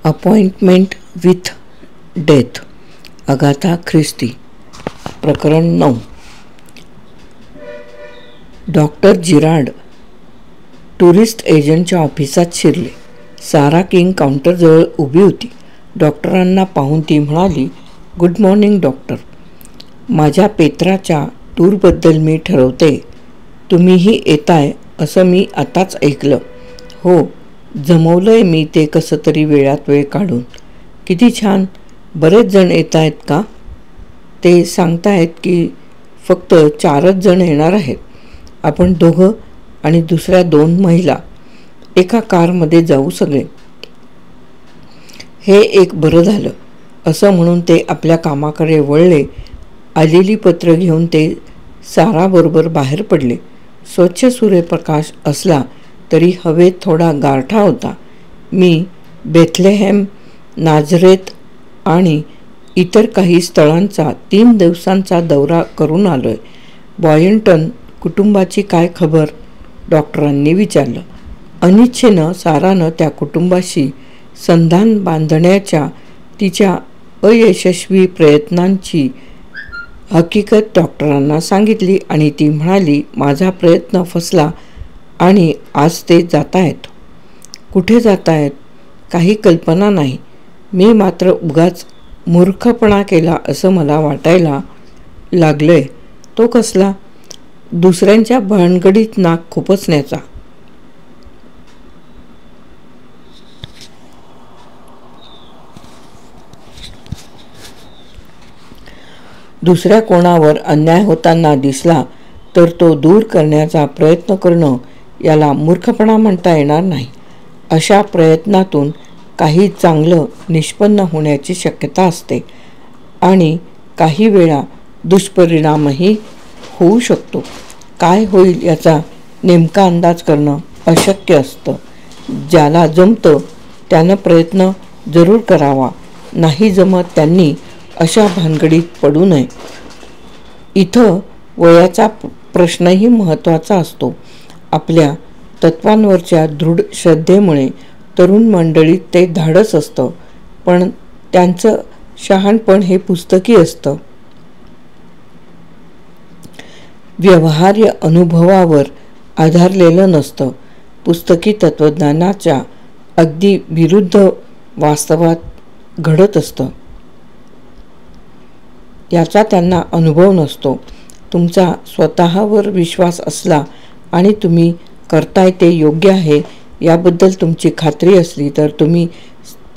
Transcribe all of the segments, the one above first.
Appointment with death. Agatha ख्रिस्ती. प्रकरण 9. Doctor Gerrard tourist एजंटच्या ऑफिसात शिरले. सारा किंग काउंटरजवळ उभी होती. डॉक्टरांना पाहून ती म्हणाली, गुड मॉर्निंग डॉक्टर. माझ्या पेत्राच्या टूरबद्दल मी ठरवते. तुम्हीही येताय असं मी आताच ऐकलं. हो, जमवलंय मी ते कसं तरी वेळात वेळ काढून. किती छान. बरेच जण येत आहेत का? ते सांगतायत की फक्त 4च जण येणार आहेत. आपण दोघं आणि दुसऱ्या 2 महिला एका कारमध्ये जाऊ सगळे. हे एक बरं झालं असं म्हणून ते आपल्या कामाकडे वळले. आलेली पत्र घेऊन ते साराबरोबर बाहेर पडले. स्वच्छ सूर्यप्रकाश असला तरी हवेत थोडा गारठा होता. मी बेथलेहेम, नाझरेत आणि इतर काही स्थळांचा 3 दिवसांचा दौरा करून आलोय. बॉयंटन कुटुंबाची काय खबर? डॉक्टरांनी विचारलं. अनिच्छेनं सारानं त्या कुटुंबाशी संधान बांधण्याच्या तिच्या अयशस्वी प्रयत्नांची हकीकत डॉक्टरांना सांगितली आणि ती म्हणाली, माझा प्रयत्न फसला आणि आज ते जातायत. कुठे जातायत? काही कल्पना नाही. मी मात्र उगाच मूर्खपणा केला असं मला वाटायला लागलंय. तो कसला? दुसऱ्यांच्या भानगडीत नाक खुपसण्याचा. दुसऱ्या कोणावर अन्याय होताना दिसला तर तो दूर करण्याचा प्रयत्न करणं याला मूर्खपणा म्हणता येणार नाही. अशा प्रयत्नातून काही चांगलं निष्पन्न होण्याची शक्यता असते आणि काही वेळा दुष्परिणामही होऊ शकतो. काय होईल याचा नेमका अंदाज करणं अशक्य असतं. ज्याला जमतं त्यानं प्रयत्न जरूर करावा. नाही जमत त्यांनी अशा भानगडीत पडू नये. इथं वयाचा प्रश्नही महत्त्वाचा असतो. आपल्या तत्वांवरच्या दृढ श्रद्धेमुळे तरुण मंडळीत ते धाडस असतं, पण त्यांचं शहाणपण हे पुस्तकी असतं. व्यवहार्य अनुभवावर आधारलेलं नसतं. पुस्तकी तत्त्वज्ञानाच्या अगदी विरुद्ध वास्तवात घडत असतं. याचा त्यांना अनुभव नसतो. तुमचा स्वतःवर विश्वास असला आणि तुम्ही करताय ते योग्य आहे याबद्दल तुमची खात्री असली तर तुम्ही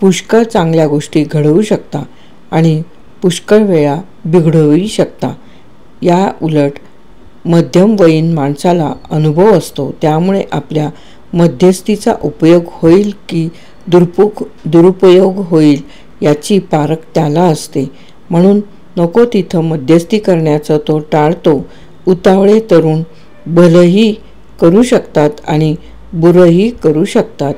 पुष्कळ चांगल्या गोष्टी घडवू शकता आणि पुष्कळ वेळा बिघडवूही शकता. या उलट मध्यमवयीन माणसाला अनुभव असतो. त्यामुळे आपल्या मध्यस्थीचा उपयोग होईल की दुरुपयोग होईल याची पारख त्याला असते. म्हणून नको तिथं मध्यस्थी करण्याचं तो टाळतो. उतावळे तरुण भलंही करू शकतात आणि बुरंही करू शकतात.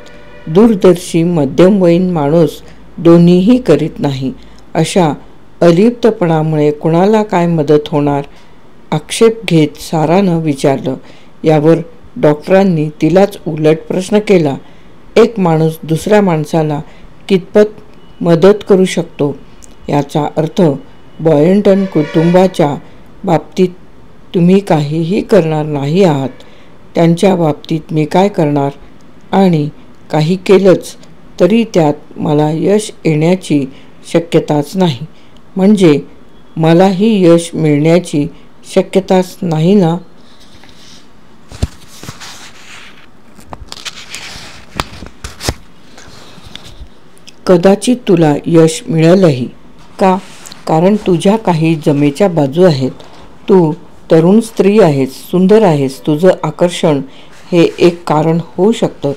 दूरदर्शी मध्यमवयीन माणूस दोन्हीही करीत नाही. अशा अलिप्तपणामुळे कुणाला काय मदत होणार? आक्षेप घेत सारानं विचारलं. यावर डॉक्टरांनी तिलाच उलट प्रश्न केला. एक माणूस दुसऱ्या माणसाला कितपत मदत करू शकतो? याचा अर्थ बॉयंटन कुटुंबाच्या बाबतीत तुम्ही काहीही करणार नाही आहात. त्यांच्या बाबतीत मी काय करणार? आणि काही केलंच तरी त्यात मला यश येण्याची शक्यताच नाही. म्हणजे मलाही यश मिळण्याची शक्यताच नाही ना? कदाचित तुला यश मिळेलही. का? कारण तुझ्या काही जमेच्या बाजू आहेत. तू तरुण स्त्री आहेस, सुंदर आहेस. तुझं आकर्षण हे एक कारण होऊ शकतं.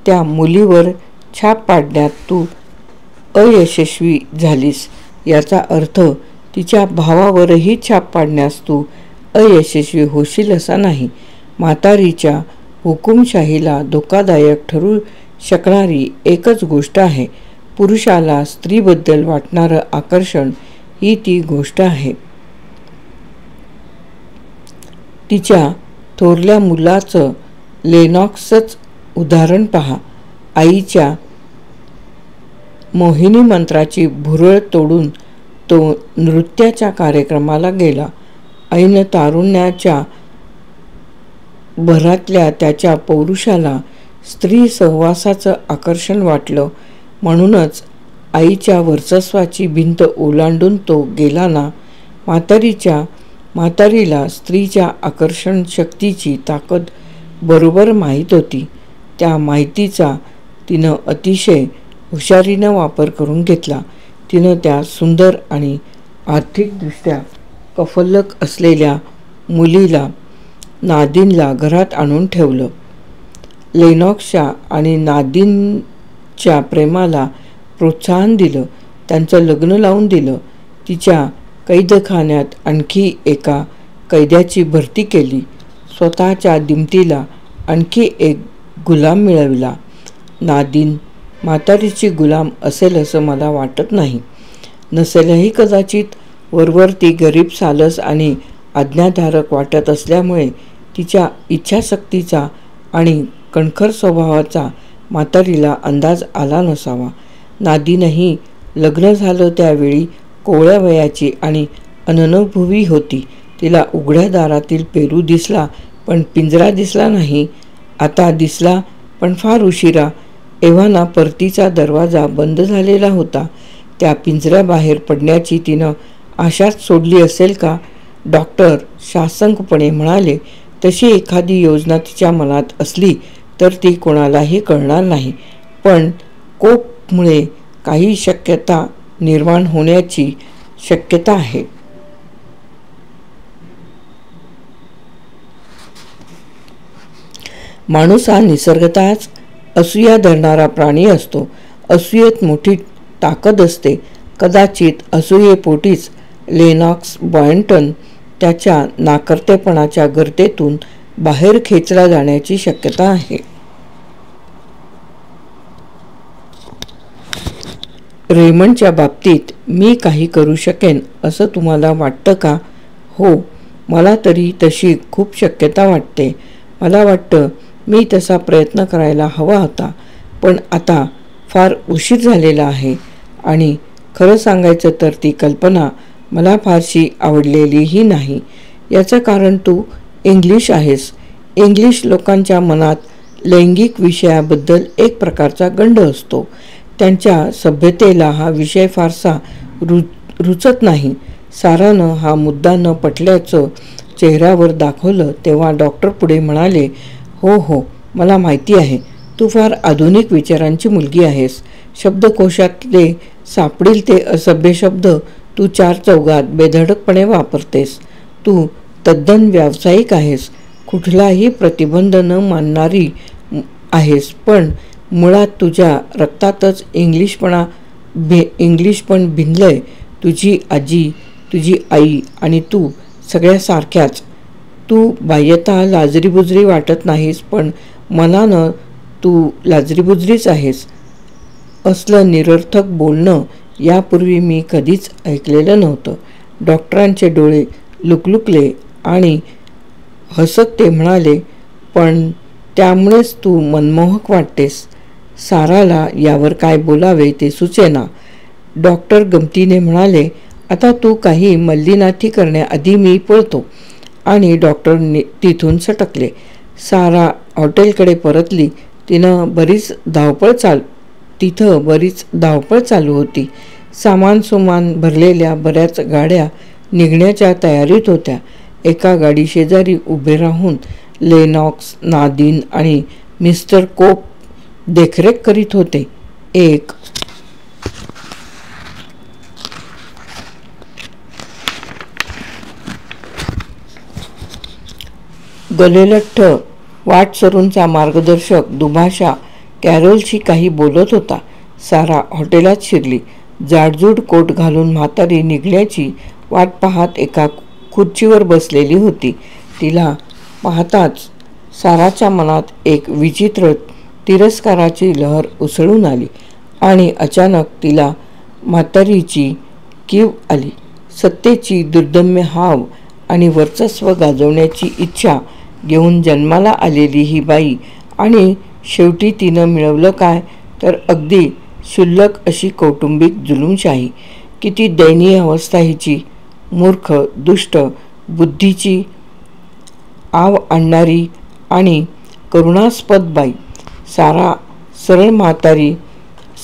त्या मुलीवर छाप पाडण्यात तू अयशस्वी झालीस याचा अर्थ तिच्या भावावरही छाप पाडण्यास तू अयशस्वी होशील असा नाही. म्हातारीच्या हुकुमशाहीला धोकादायक ठरू शकणारी एकच गोष्ट आहे. पुरुषाला स्त्रीबद्दल वाटणारं आकर्षण ही ती गोष्ट आहे. तिच्या थोरल्या मुलाचं लेनॉक्सच उदाहरण पहा. आईच्या मोहिनी मंत्राची भुरळ तोडून तो नृत्याच्या कार्यक्रमाला गेला. ऐन तारुण्याच्या भरातल्या त्याच्या पौरुषाला स्त्री सहवासाचं आकर्षण वाटलं. म्हणूनच आईच्या वर्चस्वाची भिंत ओलांडून तो गेला ना. म्हातारीला स्त्रीच्या आकर्षण शक्तीची ताकद बरोबर माहीत होती. त्या माहितीचा तिनं अतिशय हुशारीनं वापर करून घेतला. तिनं त्या सुंदर आणि आर्थिकदृष्ट्या कफल्लक असलेल्या मुलीला नादिनला घरात आणून ठेवलं. लेनॉक्सच्या आणि नादिनच्या प्रेमाला प्रोत्साहन दिलं. त्यांचं लग्न लावून दिलं. तिच्या कैदखान्यात आणखी एका कैद्याची भरती केली. स्वतःच्या दिमतीला आणखी एक गुलाम मिळविला. नादिन म्हातारीची गुलाम असेल असं मला वाटत नाही. नसेलही कदाचित. वरवर ती गरीब सालस आणि आज्ञाधारक वाटत असल्यामुळे तिच्या इच्छाशक्तीचा आणि कणखर स्वभावाचा म्हातारीला अंदाज आला नसावा. नादिनही लग्न झालं त्यावेळी कोवळ्या वयाची आणि अननुभवी होती. तिला उघड्या दारातील पेरू दिसला पण पिंजरा दिसला नाही. आता दिसला पण फार उशिरा. एव्हाना परतीचा दरवाजा बंद झालेला होता. त्या पिंजऱ्याबाहेर पडण्याची तिनं आशाच सोडली असेल का? डॉक्टर शासंकपणे म्हणाले. तशी एखादी योजना तिच्या मनात असली तर ती कोणालाही कळणार नाही. पण कोपमुळे काही शक्यता निर्माण होण्याची शक्यता आहे. माणूस हा निसर्गतःच असूया धरणारा प्राणी असतो. असूयेत मोठी ताकद असते. कदाचित असूयेपोटीच लेनॉक्स बॉयंटन त्याच्या नाकर्तेपणाच्या गर्तेतून बाहेर खेचला जाण्याची शक्यता आहे. रेमंडच्या बाबतीत मी काही करू शकेन असं तुम्हाला वाटतं का? हो, मला तरी तशी खूप शक्यता वाटते. मला वाटतं मी तसा प्रयत्न करायला हवा होता. पण आता फार उशीर झालेला आहे. आणि खरं सांगायचं तर ती कल्पना मला फारशी आवडलेलीही नाही. याचं कारण तू इंग्लिश आहेस. इंग्लिश लोकांच्या मनात लैंगिक विषयाबद्दल एक प्रकारचा गंड असतो. त्यांच्या सभ्यतेला हा विषय फारसा रुचत नाही. सारानं हा मुद्दा न पटल्याचं चेहऱ्यावर दाखवलं तेव्हा डॉक्टर पुढे म्हणाले, हो, मला माहिती आहे. तू फार आधुनिक विचारांची मुलगी आहेस. शब्दकोशातले सापडील ते असभ्य शब्द तू चार चौघात बेधडकपणे वापरतेस. तू तद्दन व्यावसायिक आहेस. कुठलाही प्रतिबंध न मानणारी आहेस. पण मुळात तुझ्या रक्तातच इंग्लिशपण भिनलंय. तुझी आजी, तुझी आई आणि तू सगळ्या सारख्याच. तू बाह्यतः लाजरीबुजरी वाटत नाहीस पण मनानं तू लाजरीबुजरीच आहेस. असलं निरर्थक बोलणं यापूर्वी मी कधीच ऐकलेलं नव्हतं. डॉक्टरांचे डोळे लुकलुकले आणि हसत ते म्हणाले, पण त्यामुळेच तू मनमोहक वाटतेस. साराला यावर काय बोलावे ते सुचेना. डॉक्टर गमतीने म्हणाले, आता तू काही मल्लीनाथी करण्याआधी मी पळतो. आणि डॉक्टर तिथून सटकले. सारा हॉटेलकडे परतली. तिथं बरीच धावपळ चालू होती. सामान भरलेल्या बऱ्याच गाड्या निघण्याच्या तयारीत होत्या. एका गाडी शेजारी उभे राहून लेनॉक्स, नादिन आणि मिस्टर कोप देखरेख करीत होते. एक गलेलठ्ठ वाटसरूंचा मार्गदर्शक दुभाषा कॅरोलशी काही बोलत होता. सारा हॉटेलात शिरली. जाडजूड कोट घालून म्हातारी निघण्याची वाट पाहत एका खुर्चीवर बसलेली होती. तिला पाहताच साराच्या मनात एक विचित्र तिरस्काराची लहर उसळून आली आणि अचानक तिला म्हातारीची कीव आली. सत्तेची दुर्दम्य हाव आणि वर्चस्व गाजवण्याची इच्छा घेऊन जन्माला आलेली ही बाई आणि शेवटी तिनं मिळवलं काय तर अगदी क्षुल्लक अशी कौटुंबिक जुलूमशाही. किती दयनीय अवस्था हिची. मूर्ख, दुष्ट, बुद्धीची आव आणणारी आणि करुणास्पद बाई. सारा सरळ म्हातारी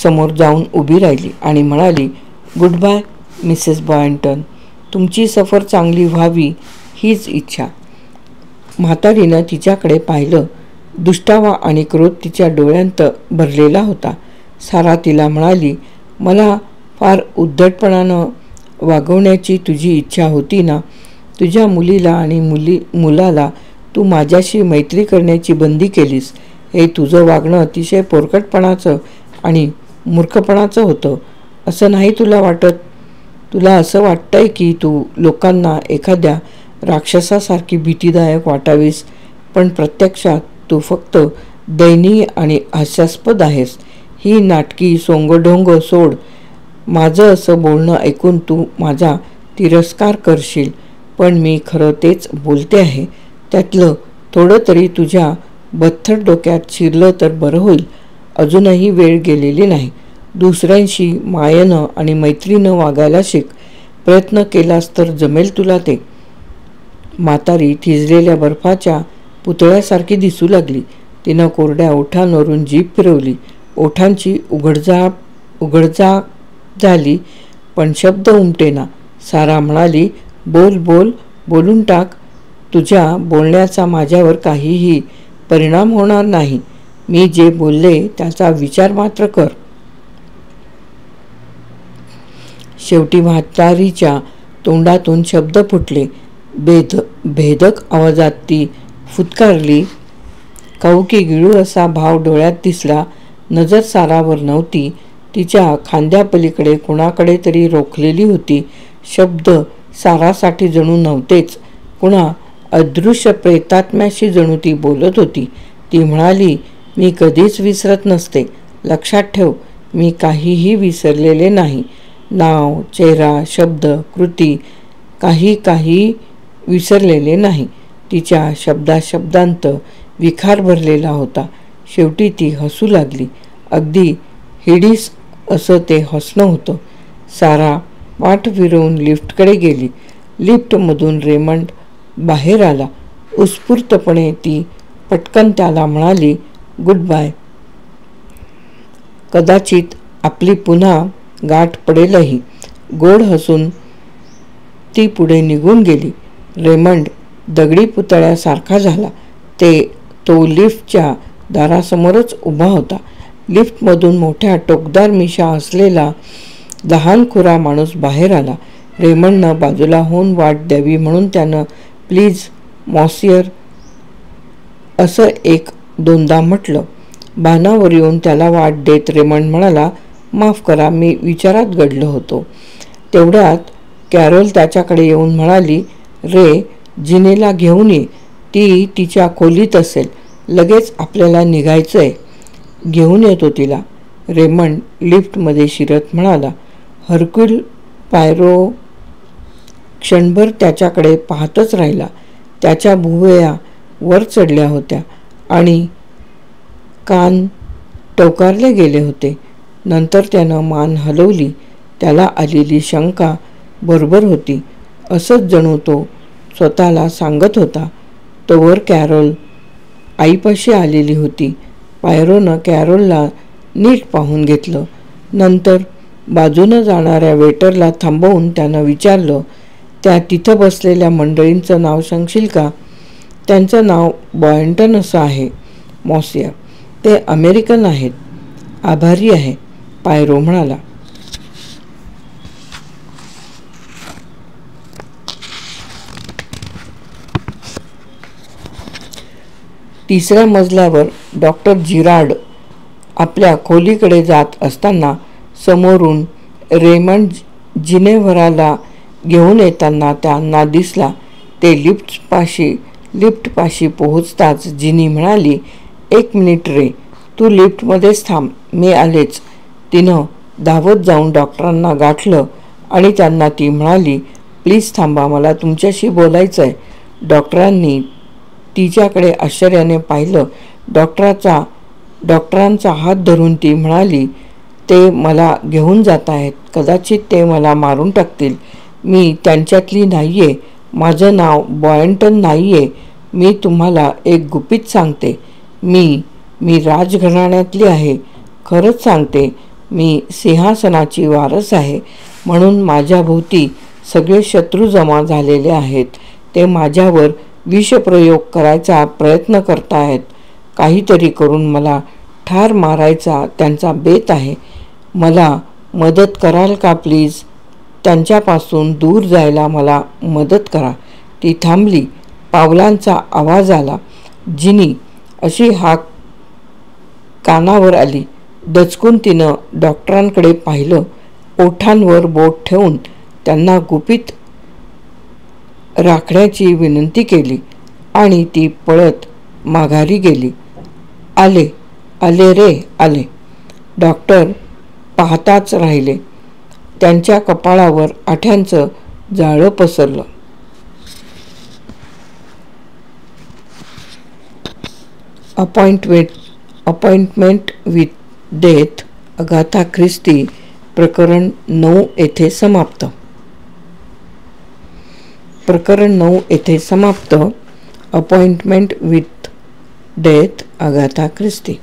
समोर जाऊन उभी राहिली आणि म्हणाली, गुड बाय मिसेस बॉयंटन. तुमची सफर चांगली व्हावी हीच इच्छा. म्हातारीनं तिच्याकडे पाहिलं. दुष्टावा आणि क्रोध तिच्या डोळ्यांत भरलेला होता. सारा तिला म्हणाली, मला फार उद्धटपणानं वागवण्याची तुझी इच्छा होती ना. तुझ्या मुलीला आणि मुलाला तू माझ्याशी मैत्री करण्याची बंदी केलीस. हे तुझं वागणं अतिशय पोरकटपणाचं आणि मूर्खपणाचं होतं, असं नाही तुला वाटत? तुला असं वाटतंय की तू लोकांना एखाद्या राक्षसासारखी भीतीदायक वाटावीस, पण प्रत्यक्षात तू फक्त दयनीय आणि हास्यास्पद आहेस. ही नाटकी सोंगढोंग सोड. माझं असं बोलणं ऐकून तू माझा तिरस्कार करशील, पण मी खरं तेच बोलते आहे. त्यातलं थोडं तरी तुझ्या बथ्थड डोक्यात शिरलं तर बरं होईल. अजूनही वेळ गेलेली नाही. दुसऱ्यांशी मायेनं आणि मैत्रीनं वागायला शिक. प्रयत्न केलास तर जमेल तुला ते. म्हातारी थिजलेल्या बर्फाच्या पुतळ्यासारखी दिसू लागली. तिनं कोरड्या ओठांवरून जीभ फिरवली. ओठांची उघडझाप झाली, पण शब्द उमटेना. सारा म्हणाली, बोल बोल, बोलून टाक. तुझ्या बोलण्याचा माझ्यावर काहीही परिणाम होणार नाही. मी जे बोलले त्याचा विचार मात्र कर. शेवटी म्हातारीच्या तोंडातून शब्द फुटले. भेदक आवाजात ती फुत्कारली. कावकी गिळू असा भाव डोळ्यात दिसला. नजर सारावर नव्हती. तिच्या खांद्यापलीकडे कुणाकडे तरी रोखलेली होती. शब्द सारासाठी जणू नव्हतेच. कुणा अदृश्य प्रेतात्म्याशी जणू ती बोलत होती. ती म्हणाली, मी कधीच विसरत नसते. लक्षात ठेव, मी काहीही विसरलेले नाही. नाव, चेहरा, शब्द, कृती काही विसरलेले नाही. तिच्या शब्दांत विखार भरलेला होता. शेवटी ती हसू लागली. अगदी हिडीस असं ते हसणं होतं. सारा पाठ फिरवून लिफ्टकडे गेली. लिफ्टमधून रेमंड बाहेर आला. उत्स्फूर्तपणे ती पटकन त्याला म्हणाली, गुड बाय. कदाचित आपली पुन्हा गाठ पडेलही. गोड हसून ती पुढे निघून गेली. रेमंड दगडी पुतळ्यासारखा झाला. तो लिफ्टच्या दारासमोरच उभा होता. लिफ्टमधून मोठ्या टोकदार मिशा असलेला लहानखुरा माणूस बाहेर आला. रेमंडनं बाजूला होऊन वाट द्यावी म्हणून त्यानं प्लीज मॉसियर असं एक दोनदा म्हटलं. बाणावर येऊन त्याला वाट देत रेमंड म्हणाला, माफ करा, मी विचारात गडलो होतो. तेवढ्यात कॅरोल त्याच्याकडे येऊन म्हणाली, रे, जिनेला घेऊन ये. ती तिच्या खोलीत असेल. लगेच आपल्याला निघायचंय. घेऊन येतो तिला. रेमंड लिफ्टमध्ये शिरत म्हणाला. हर्क्यूल पायरो क्षणभर त्याच्याकडे पाहतच राहिला. त्याच्या भुवया वर चढल्या होत्या आणि कान टवकारले गेले होते. नंतर त्यानं मान हलवली. त्याला आलेली शंका बरोबर होती. असंच जणू तो स्वतःला सांगत होता. तोवर कॅरोल आईपाशी आलेली होती. पायरोनं कॅरोलला नीट पाहून घेतलं. नंतर बाजूनं जाणाऱ्या वेटरला थांबवून त्यानं विचारलं, त्या तिथं बसलेल्या मंडळींचं नाव सांगशील का? त्यांचं नाव बॉयंटन असं आहे मॉसियर. ते अमेरिकन आहेत. आभारी आहे, पायरो म्हणाला. तिसऱ्या मजल्यावर डॉक्टर जिरार्ड आपल्या खोलीकडे जात असताना समोरून रेमंड जिनेव्हराला घेऊन येताना त्यांना दिसला. ते लिफ्टपाशी पोहोचताच जिनी म्हणाली, एक मिनिट रे, तू लिफ्टमध्येच थांब, मी आलेच. तिनं धावत जाऊन डॉक्टरांना गाठलं आणि त्यांना ती म्हणाली, प्लीज थांबा, मला तुमच्याशी बोलायचं आहे. डॉक्टरांनी तिच्याकडे आश्चर्याने पाहिलं. डॉक्टरांचा हात धरून ती म्हणाली, ते मला घेऊन जात आहेत. कदाचित ते मला मारून टाकतील. मी त्यांच्यातली नाही आहे. माझं नाव बॉयंटन नाही आहे. मी तुम्हाला एक गुपित सांगते. मी राजघराण्यातली आहे. खरंच सांगते, मी सिंहासनाची वारस आहे. म्हणून माझ्याभोवती सगळे शत्रू जमा झालेले आहेत. ते माझ्यावर विषप्रयोग करायचा प्रयत्न करतायत. काहीतरी करून मला ठार मारायचा त्यांचा बेत आहे. मला मदत कराल का प्लीज? त्यांच्यापासून दूर जायला मला मदत करा. ती थांबली. पावलांचा आवाज आला. जिनी अशी हाक कानावर आली. दचकून तिनं डॉक्टरांकडे पाहिलं. ओठांवर बोट ठेवून त्यांना गुपित राखण्याची विनंती केली आणि ती पळत माघारी गेली. आले आले रे आले. डॉक्टर पाहताच राहिले. त्यांच्या कपाळावर आठ्यांचं जाळं पसरलं. अपॉइंटमेंट विथ डेथ अगाथा ख्रिस्ती प्रकरण 9 येथे समाप्त. प्रकरण 9 येथे समाप्त. अपॉइंटमेंट विथ डेथ अगाथा ख्रिस्ती.